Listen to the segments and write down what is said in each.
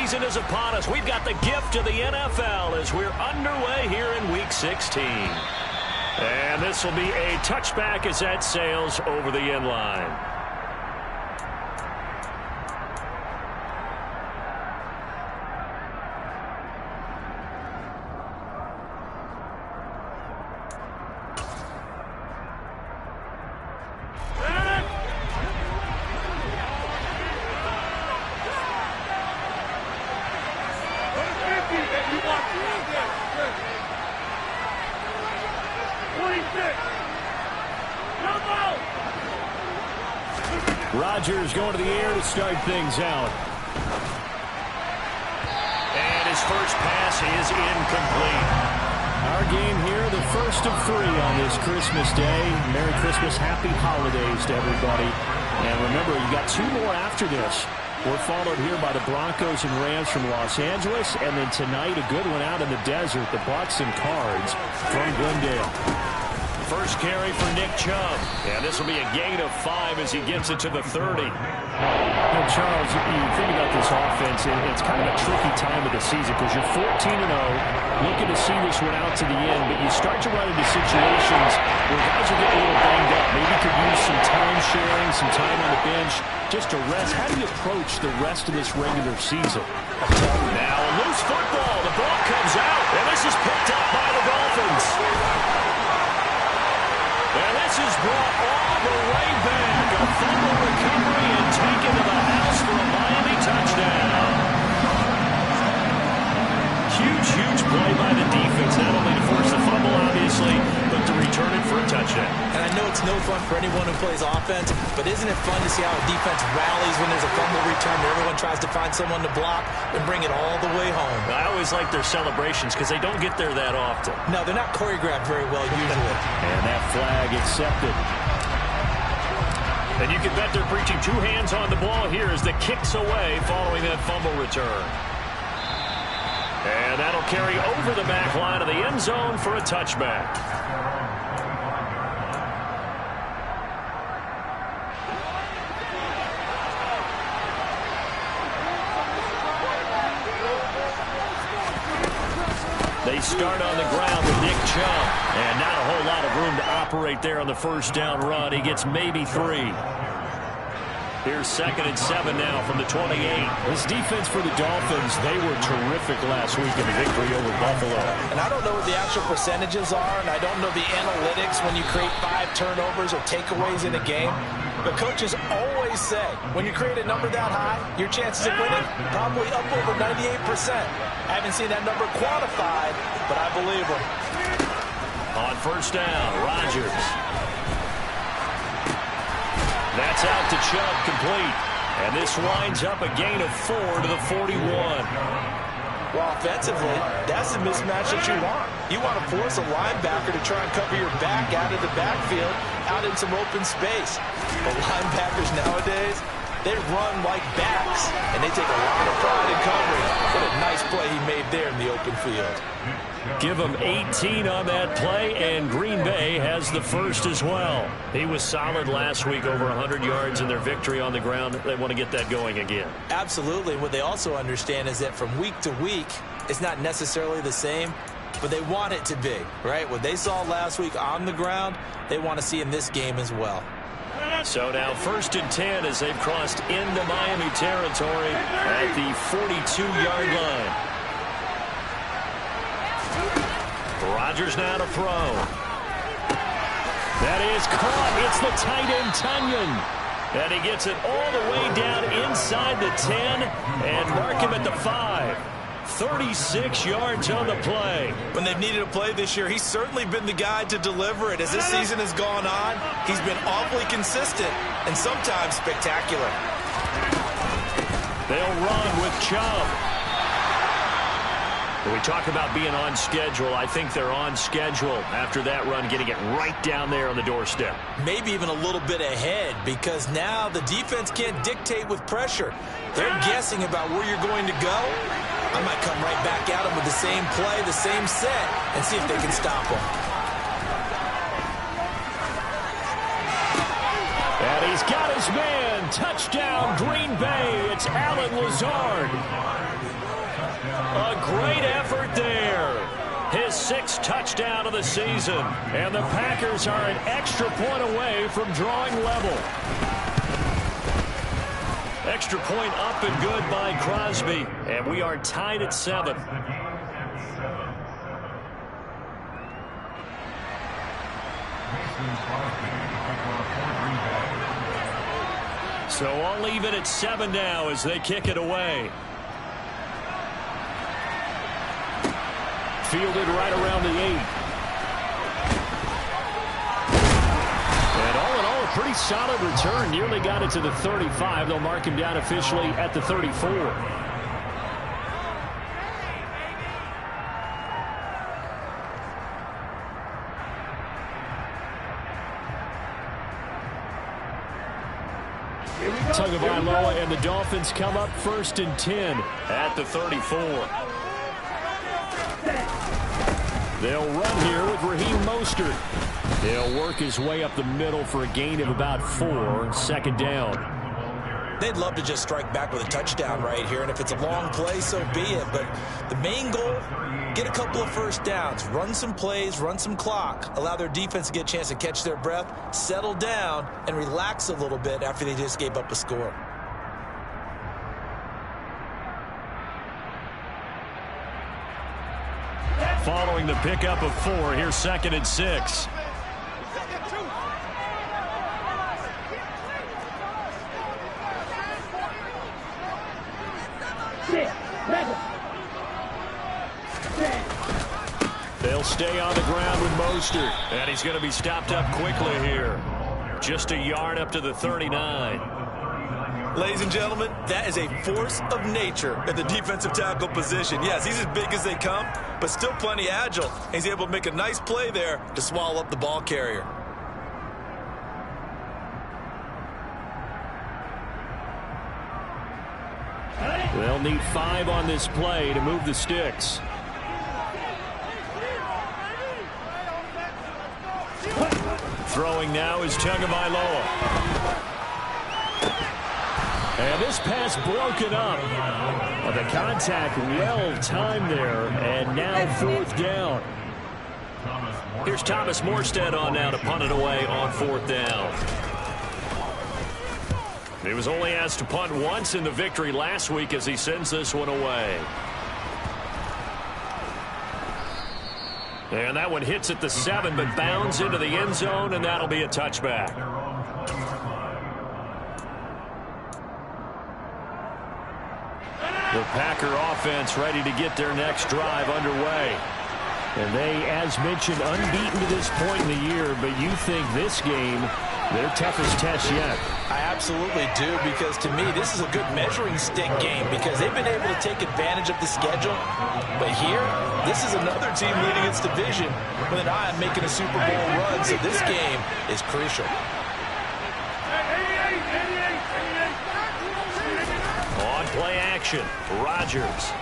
season is upon us. We've got the gift of the NFL as we're underway here in Week 16. And this will be a touchback as that sails over the end line. Rodgers going to the air to start things out. And his first pass is incomplete. Our game here, the first of 3 on this Christmas Day. Merry Christmas, Happy Holidays to everybody. And remember, you got 2 more after this. We're followed here by the Broncos and Rams from Los Angeles. And then tonight, a good one out in the desert, the Bucs and Cards from Glendale. First carry for Nick Chubb. And this will be a gain of 5 as he gets it to the 30. And Charles, you think about this offense, it's kind of a tricky time of the season because you're 14-0, looking to see this one out to the end, but you start to run into situations where guys are getting a little banged up. Maybe could use some time sharing, some time on the bench, just to rest. How do you approach the rest of this regular season? Now a loose football. The ball comes out, and this is picked up by the Dolphins. And this is brought all the way back. A fumble recovery and taken to the house for a Miami touchdown. Huge, huge play by the defense, not only to force the fumble, obviously, but to return it for a touchdown. And I know it's no fun for anyone who plays offense, but isn't it fun to see how a defense rallies when there's a fumble return and everyone tries to find someone to block and bring it all the way home? I always like their celebrations because they don't get there that often. No, they're not choreographed very well usually. And that flag accepted. And you can bet they're preaching 2 hands on the ball here as the kick's away following that fumble return. And that'll carry over the back line of the end zone for a touchback. They start on the ground with Nick Chubb. And not a whole lot of room to operate there on the first down run. He gets maybe 3. Here's 2nd and 7 now from the 28. This defense for the Dolphins, they were terrific last week in the victory over Buffalo. And I don't know what the actual percentages are, and I don't know the analytics when you create 5 turnovers or takeaways in a game. But coaches always say, when you create a number that high, your chances of winning probably up over 98%. I haven't seen that number quantified, but I believe them. On first down, Rodgers. That's out to Chubb, complete. And this winds up a gain of 4 to the 41. Well, offensively, that's the mismatch that you want. You want to force a linebacker to try and cover your back out of the backfield, out in some open space. But linebackers nowadays, they run like backs, and they take a lot of pride in covering. What a nice play he made there in the open field. Give him 18 on that play, and Green Bay has the first as well. He was solid last week, over 100 yards in their victory on the ground. They want to get that going again. Absolutely. What they also understand is that from week to week, it's not necessarily the same, but they want it to be, right? What they saw last week on the ground, they want to see in this game as well. So now 1st and 10 as they've crossed into Miami territory at the 42-yard line. Rodgers now to throw. That is caught. It's the tight end, Tunyon. And he gets it all the way down inside the 10 and mark him at the 5. 36 yards on the play. When they've needed a play this year, he's certainly been the guy to deliver it. As this season has gone on, he's been awfully consistent and sometimes spectacular. They'll run with Chubb. When we talk about being on schedule, I think they're on schedule after that run, getting it right down there on the doorstep. Maybe even a little bit ahead, because now the defense can't dictate with pressure. They're guessing about where you're going to go. I might come right back at them with the same play, the same set, and see if they can stop them. And he's got his man. Touchdown, Green Bay. It's Allen Lazard. great effort there. His 6th touchdown of the season. And the Packers are an extra point away from drawing level. Extra point up and good by Crosby. And we are tied at 7. So all even at 7 now as they kick it away. Fielded right around the 8. And all in all, a pretty solid return. Nearly got it to the 35. They'll mark him down officially at the 34. Tagovailoa and the Dolphins come up 1st and 10 at the 34. They'll run here with Raheem Mostert. He'll work his way up the middle for a gain of about 4. 2nd down. They'd love to just strike back with a touchdown right here, and if it's a long play, so be it. But the main goal, get a couple of first downs, run some plays, run some clock, allow their defense to get a chance to catch their breath, settle down, and relax a little bit after they just gave up a score. Following the pickup of 4, here's 2nd and 6. They'll stay on the ground with Mostert. And he's going to be stopped up quickly here. Just a yard up to the 39. Ladies and gentlemen, that is a force of nature at the defensive tackle position. Yes, he's as big as they come, but still plenty agile. He's able to make a nice play there to swallow up the ball carrier. They'll need 5 on this play to move the sticks. Throwing now is Tagovailoa. And this pass broken up. The contact well timed there, and now 4th down. Here's Thomas Morstead on now to punt it away on 4th down. He was only asked to punt once in the victory last week as he sends this one away. And that one hits at the 7, but bounds into the end zone, and that'll be a touchback. The Packer offense ready to get their next drive underway. And they, as mentioned, unbeaten to this point in the year, but you think this game, their toughest test yet. I absolutely do, because to me, this is a good measuring stick game because they've been able to take advantage of the schedule. But here, this is another team leading its division with an eye on making a Super Bowl run, so this game is crucial. On play action, Rodgers.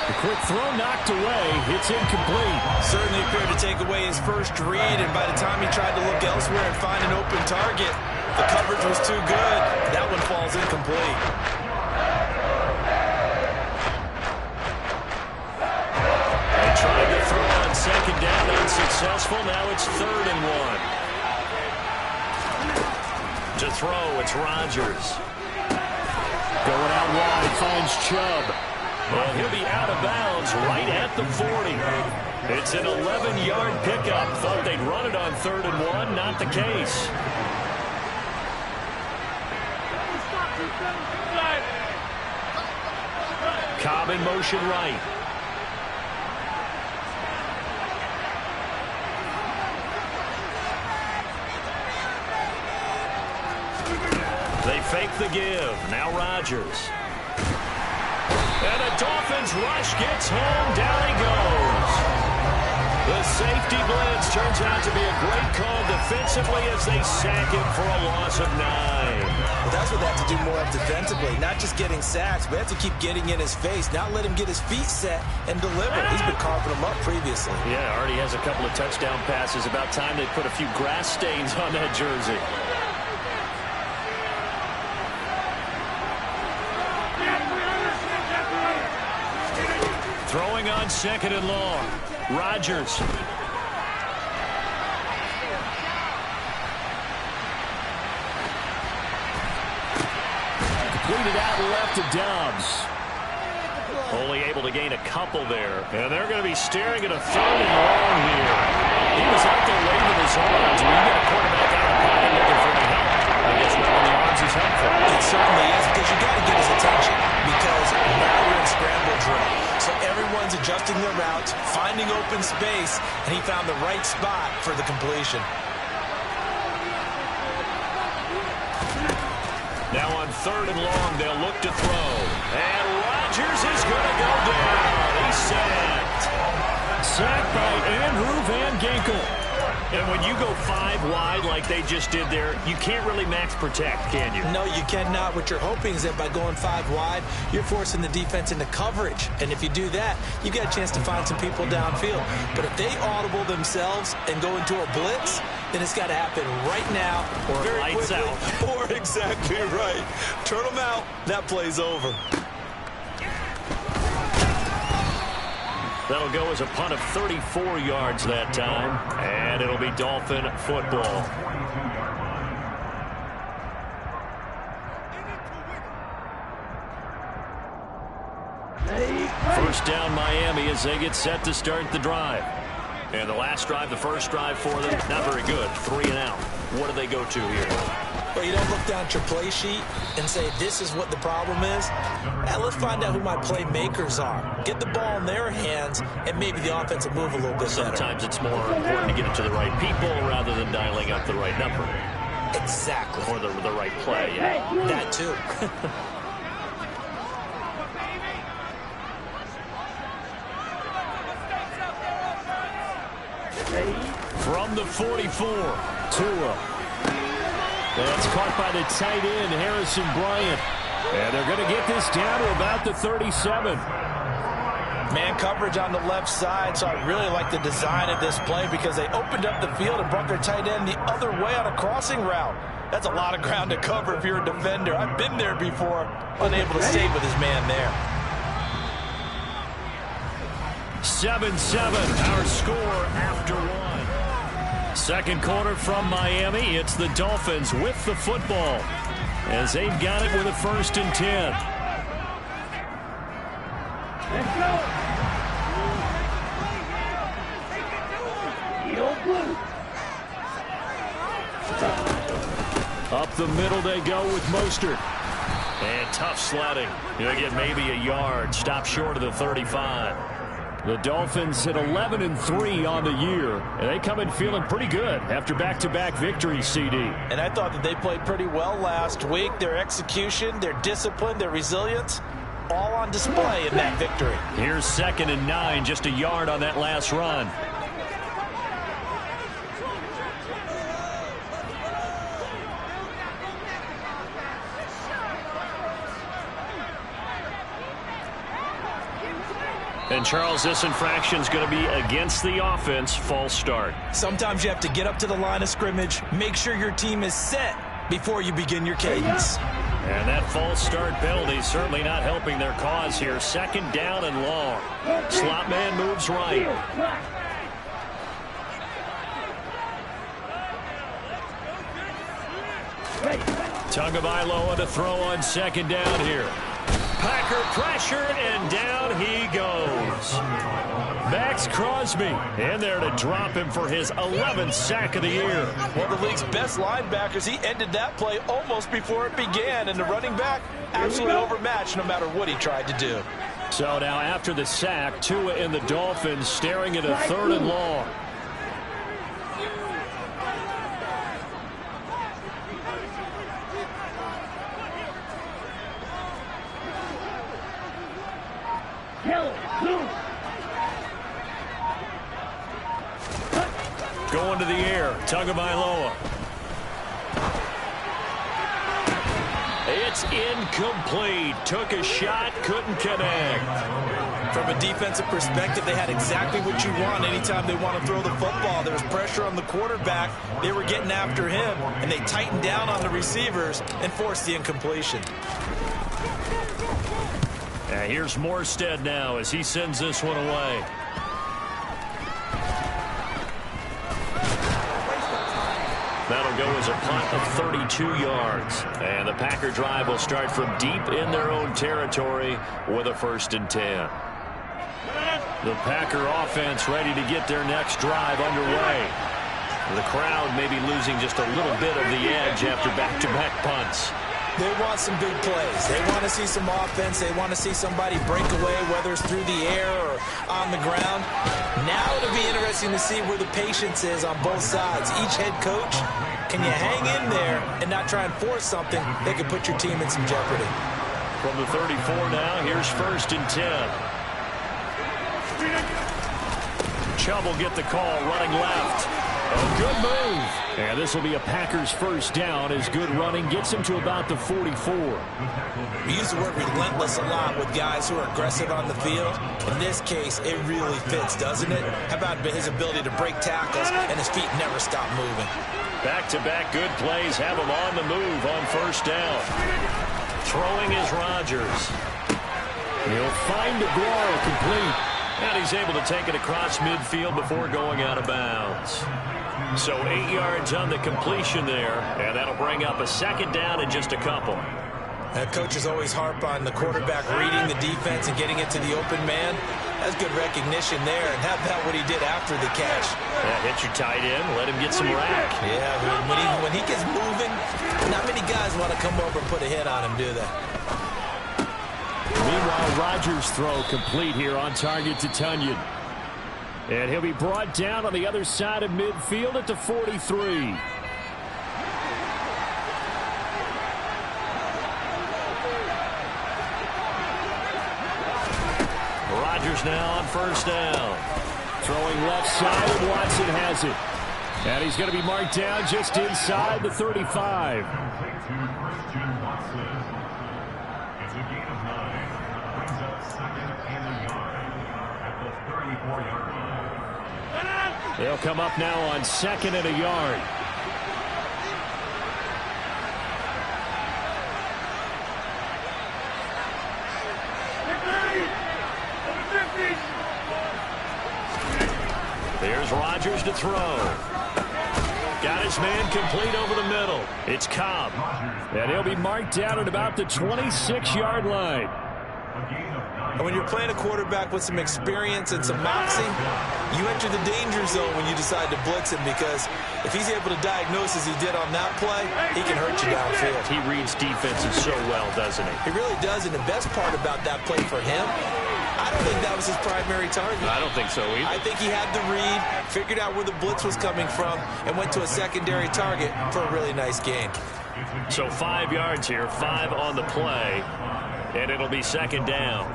The quick throw knocked away. It's incomplete. Certainly appeared to take away his first read, and by the time he tried to look elsewhere and find an open target, the coverage was too good. That one falls incomplete. They tried to throw on 2nd down, unsuccessful. Now it's 3rd and 1. To throw, it's Rodgers. Going out wide, finds Chubb. And he'll be out of bounds right at the 40. It's an 11-yard pickup. Thought they'd run it on 3rd and 1. Not the case. Cobb in motion right. They fake the give. Now Rodgers. And the Dolphins rush gets home. Down he goes. The safety blitz turns out to be a great call defensively as they sack him for a loss of 9. Well, that's what they have to do more of defensively. Not just getting sacks, but they have to keep getting in his face. Not let him get his feet set and deliver. He's been carving them up previously. Yeah, already has a couple of touchdown passes. About time they put a few grass stains on that jersey. on 2nd and long. Rodgers. Completed out left to Dobbs. Only able to gain a couple there. And they're going to be staring at a 3rd and long here. He was out there waving his arms. When you get a quarterback out of the pocket looking for any help, I guess waving the arms is helpful. It certainly is, because you got to get his attention, because now we're in scramble drill. So everyone's adjusting their routes, finding open space, and he found the right spot for the completion. Now on 3rd and long, they'll look to throw. And Rodgers is going to go down. He's sacked. Sacked by Andrew Van Ginkel. And when you go 5 wide like they just did there, you can't really max protect, can you? No, you cannot. What you're hoping is that by going 5 wide, you're forcing the defense into coverage. And if you do that, you get a chance to find some people downfield. But if they audible themselves and go into a blitz, then it's got to happen right now. Or lights out. Or exactly right. Turn them out. That play's over. That'll go as a punt of 34 yards that time. And it'll be Dolphin football. First down Miami as they get set to start the drive. And the last drive, the first drive for them, not very good. 3 and out. What do they go to here? Well, you don't look down at your play sheet and say, this is what the problem is. Now, let's find out who my playmakers are. Get the ball in their hands, and maybe the offense will move a little bit better. Sometimes it's more important to get it to the right people rather than dialing up the right number. Exactly. Or the right play, yeah. That, too. From the 44, Tua. That's caught by the tight end, Harrison Bryant. And they're going to get this down to about the 37. Man coverage on the left side, so I really like the design of this play because they opened up the field and brought their tight end the other way on a crossing route. That's a lot of ground to cover if you're a defender. I've been there before, unable to stay with his man there. 7-7, our score after 1. Second quarter from Miami. It's the Dolphins with the football as they've got it with a 1st and 10. Let's go. Up the middle they go with Mostert. And tough sledding. You'll get maybe a yard. Stop short of the 35. The Dolphins hit 11-3 on the year, and they come in feeling pretty good after back-to-back victories, CD. And I thought that they played pretty well last week. Their execution, their discipline, their resilience, all on display in that victory. Here's 2nd and 9, just a yard on that last run. And, Charles, this infraction is going to be against the offense. False start. Sometimes you have to get up to the line of scrimmage, make sure your team is set before you begin your cadence. And that false start penalty is certainly not helping their cause here. 2nd down and long. Slot man moves right. Tagovailoa to throw on 2nd down here. Packer pressure, and down he goes. Max Crosby in there to drop him for his 11th sack of the year. One of the league's best linebackers. He ended that play almost before it began, and the running back absolutely overmatched no matter what he tried to do. So now after the sack, Tua and the Dolphins staring at a 3rd and long. Going to the air, Tagovailoa. It's incomplete. Took a shot, couldn't connect. From a defensive perspective, they had exactly what you want anytime they want to throw the football. There was pressure on the quarterback. They were getting after him, and they tightened down on the receivers and forced the incompletion. And here's Morstead now as he sends this one away. That'll go as a punt of 32 yards. And the Packer drive will start from deep in their own territory with a 1st and 10. The Packer offense ready to get their next drive underway. The crowd may be losing just a little bit of the edge after back-to-back punts. They want some big plays. They want to see some offense. They want to see somebody break away, whether it's through the air or on the ground. Now it'll be interesting to see where the patience is on both sides. Each head coach, can you hang in there and not try and force something that could put your team in some jeopardy? From the 34 now, here's 1st and 10. Chubb will get the call, running left. Oh, good move. And this will be a Packers 1st down as good running gets him to about the 44. We use the word relentless a lot with guys who are aggressive on the field. In this case, it really fits, doesn't it? How about his ability to break tackles and his feet never stop moving? Back-to-back good plays have him on the move on 1st down. Throwing is Rodgers. He'll find Aguero complete. And he's able to take it across midfield before going out of bounds. So 8 yards on the completion there, and that'll bring up a 2nd down and just a couple. Coaches always harp on the quarterback reading the defense and getting it to the open man. That's good recognition there. And how about what he did after the catch? Yeah, hit your tight end, let him get some rack. Yeah, when he gets moving, not many guys want to come over and put a hit on him, do they? Meanwhile, Rodgers' throw complete here on target to Tunyon. And he'll be brought down on the other side of midfield at the 43. Rodgers now on 1st down. Throwing left side, and Watson has it. And he's going to be marked down just inside the 35. They'll come up now on 2nd and a yard. There's Rodgers to throw. Got his man complete over the middle. It's Cobb. And he'll be marked down at about the 26-yard line. And when you're playing a quarterback with some experience and some moxie, you enter the danger zone when you decide to blitz him, because if he's able to diagnose as he did on that play, he can hurt you downfield. He reads defenses so well, doesn't he? He really does, and the best part about that play for him, I don't think that was his primary target. I don't think so either. I think he had the read, figured out where the blitz was coming from, and went to a secondary target for a really nice gain. So 5 yards here, 5 on the play, and it'll be 2nd down.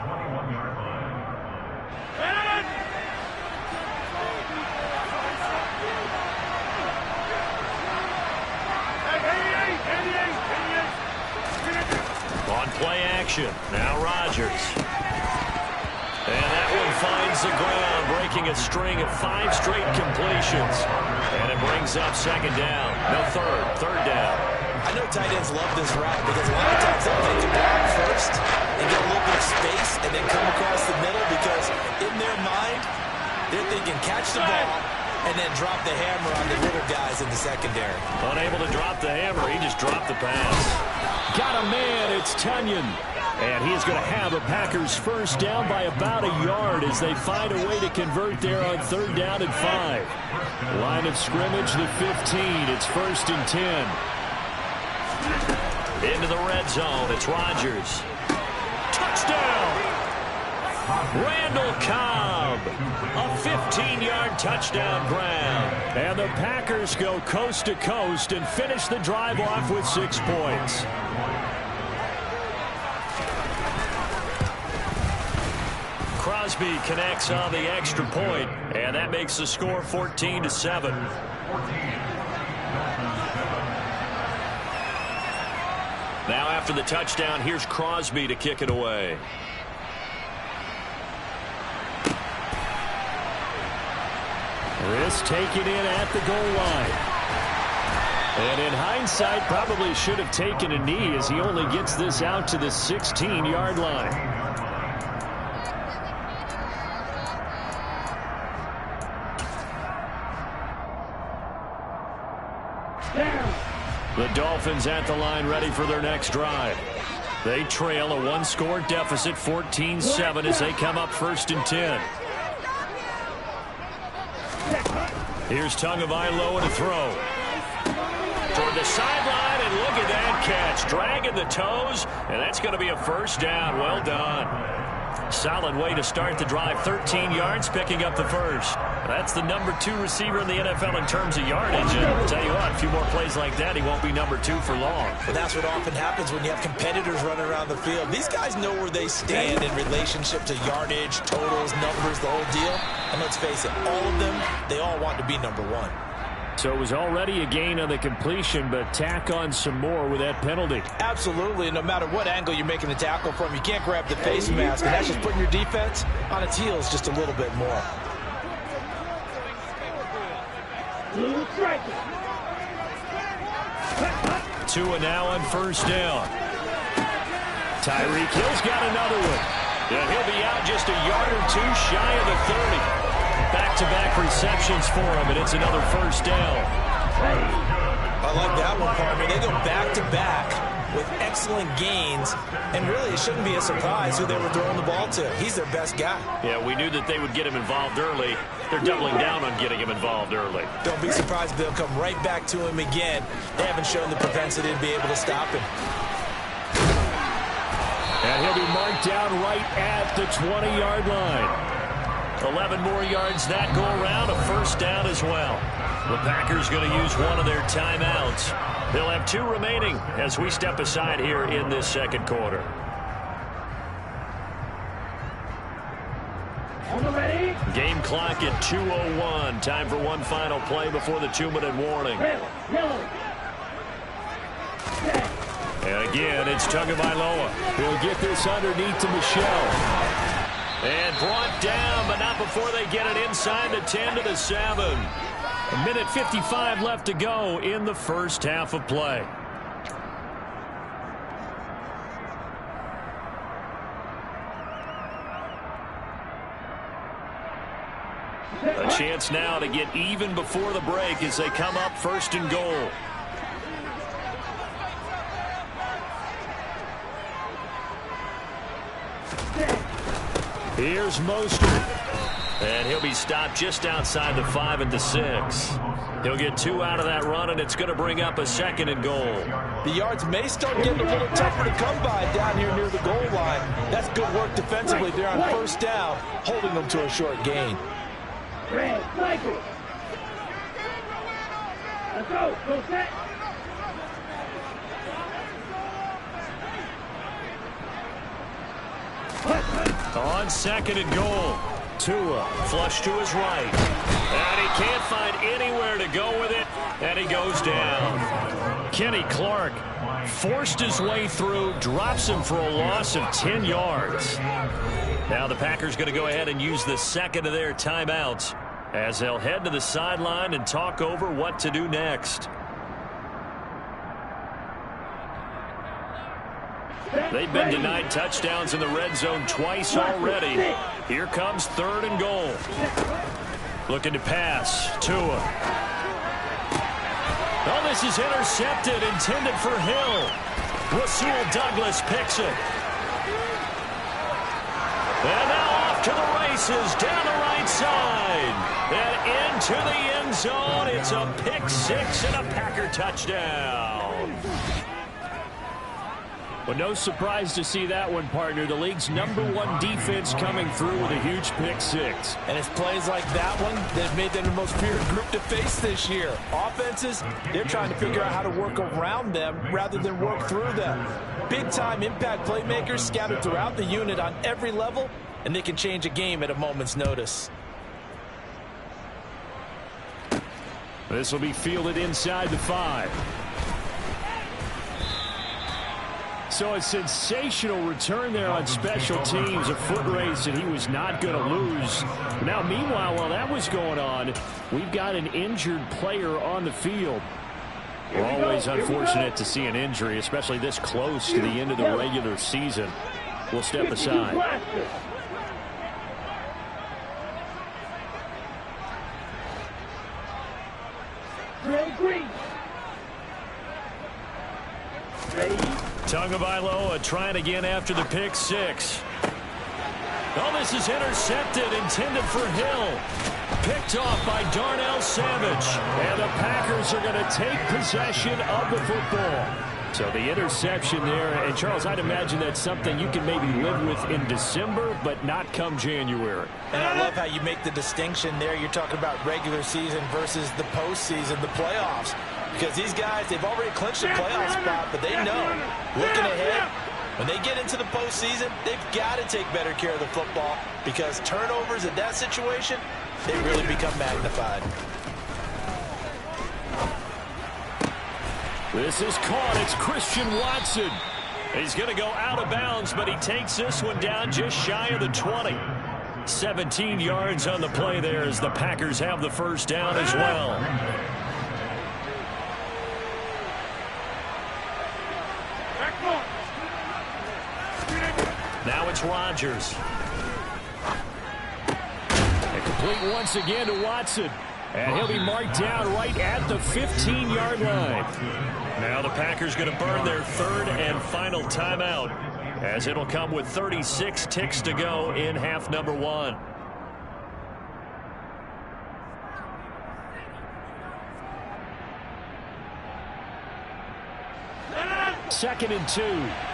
On play action, now Rodgers. And that one finds the ground, breaking a string of 5 straight completions. And it brings up 2nd down. No, third down. I know tight ends love this route because a lot of times they'll take the block first and get a little bit of space and then come across the middle, because in their mind, they're thinking catch the ball and then drop the hammer on the little guys in the secondary. Unable to drop the hammer, he just dropped the pass. Got a man, it's Tunyon. And he's going to have a Packers 1st down by about a yard as they find a way to convert there on 3rd down and 5. Line of scrimmage, the 15. It's 1st and 10. Into the red zone, it's Rodgers. Touchdown! Randall Cobb, a 15-yard touchdown grab. And the Packers go coast to coast and finish the drive off with 6 points. Crosby connects on the extra point, and that makes the score 14-7. Now after the touchdown, here's Crosby to kick it away. Riss taken in at the goal line. And in hindsight, probably should have taken a knee as he only gets this out to the 16-yard line. The Dolphins at the line ready for their next drive. They trail a one-score deficit, 14-7, as they come up 1st and 10. Here's Tagovailoa to throw. Toward the sideline, and look at that catch. Dragging the toes, and that's going to be a 1st down. Well done. Solid way to start the drive. 13 yards, picking up the 1st. That's the number 2 receiver in the NFL in terms of yardage. And I'll tell you what, a few more plays like that, he won't be number 2 for long. Well, that's what often happens when you have competitors running around the field. These guys know where they stand in relationship to yardage, totals, numbers, the whole deal. And let's face it, all of them, they all want to be number 1. So it was already a gain on the completion, but tack on some more with that penalty. Absolutely, and no matter what angle you're making the tackle from, you can't grab the face mask, and that's just putting your defense on its heels just a little bit more. Tua now on 1st down. Tyreek Hill's got another one. And he'll be out just a yard or 2 shy of the 30. Back-to-back receptions for him, and it's another 1st down. I like that one, partner. They go back-to-back with excellent gains, and really it shouldn't be a surprise who they were throwing the ball to. He's their best guy. Yeah, we knew that they would get him involved early. They're doubling down on getting him involved early. Don't be surprised if they'll come right back to him again. They haven't shown the propensity to be able to stop him. And he'll be marked down right at the 20-yard line. 11 more yards that go around, a 1st down as well. The Packers going to use one of their timeouts. They'll have 2 remaining as we step aside here in this 2nd quarter. Game clock at 2:01. Time for one final play before the 2-minute warning. And again, it's Tagovailoa. He'll get this underneath to Michel. And brought down, but not before they get it inside the 10 to the 7. A minute 55 left to go in the 1st half of play. A chance now to get even before the break as they come up 1st and goal. Here's Mostert. And he'll be stopped just outside the 5 at the 6. He'll get 2 out of that run, and it's going to bring up a 2nd and goal. The yards may start getting a little tougher to come by down here near the goal line. That's good work defensively there on 1st down, holding them to a short gain. Let's go. Go set. On 2nd and goal, Tua flush to his right. And he can't find anywhere to go with it, and he goes down. Kenny Clark forced his way through, drops him for a loss of 10 yards. Now the Packers going to go ahead and use the 2nd of their timeouts as they'll head to the sideline and talk over what to do next. They've been denied touchdowns in the red zone twice already. Here comes 3rd and goal. Looking to pass. Tua. Oh, this is intercepted, intended for Hill. Rasul Douglas picks it. And now off to the races, down the right side. And into the end zone. It's a pick-6 and a Packer touchdown. Well, no surprise to see that one, partner. The league's #1 defense coming through with a huge pick-6. And it's plays like that one that have made them the most feared group to face this year. Offenses, they're trying to figure out how to work around them rather than work through them. Big-time impact playmakers scattered throughout the unit on every level, and they can change a game at a moment's notice. This will be fielded inside the 5. So a sensational return there on special teams, a foot race that he was not going to lose. Now, meanwhile, while that was going on, we've got an injured player on the field. Always unfortunate to see an injury, especially this close to the end of the regular season. We'll step aside. Tagovailoa trying again after the pick six. Oh, this is intercepted, intended for Hill. Picked off by Darnell Savage. And the Packers are going to take possession of the football. So the interception there. And, Charles, I'd imagine that's something you can maybe live with in December, but not come January. And I love how you make the distinction there. You're talking about regular season versus the postseason, the playoffs. Because these guys, they've already clinched a playoff spot, but they know, looking ahead, when they get into the postseason, they've got to take better care of the football because turnovers in that situation, they really become magnified. This is caught. It's Christian Watson. He's going to go out of bounds, but he takes this one down just shy of the 20. 17 yards on the play there as the Packers have the first down as well. Now it's Rodgers. And complete once again to Watson. And he'll be marked down right at the 15-yard line. Now the Packers going to burn their third and final timeout, as it'll come with 36 ticks to go in half number one. Second and 2.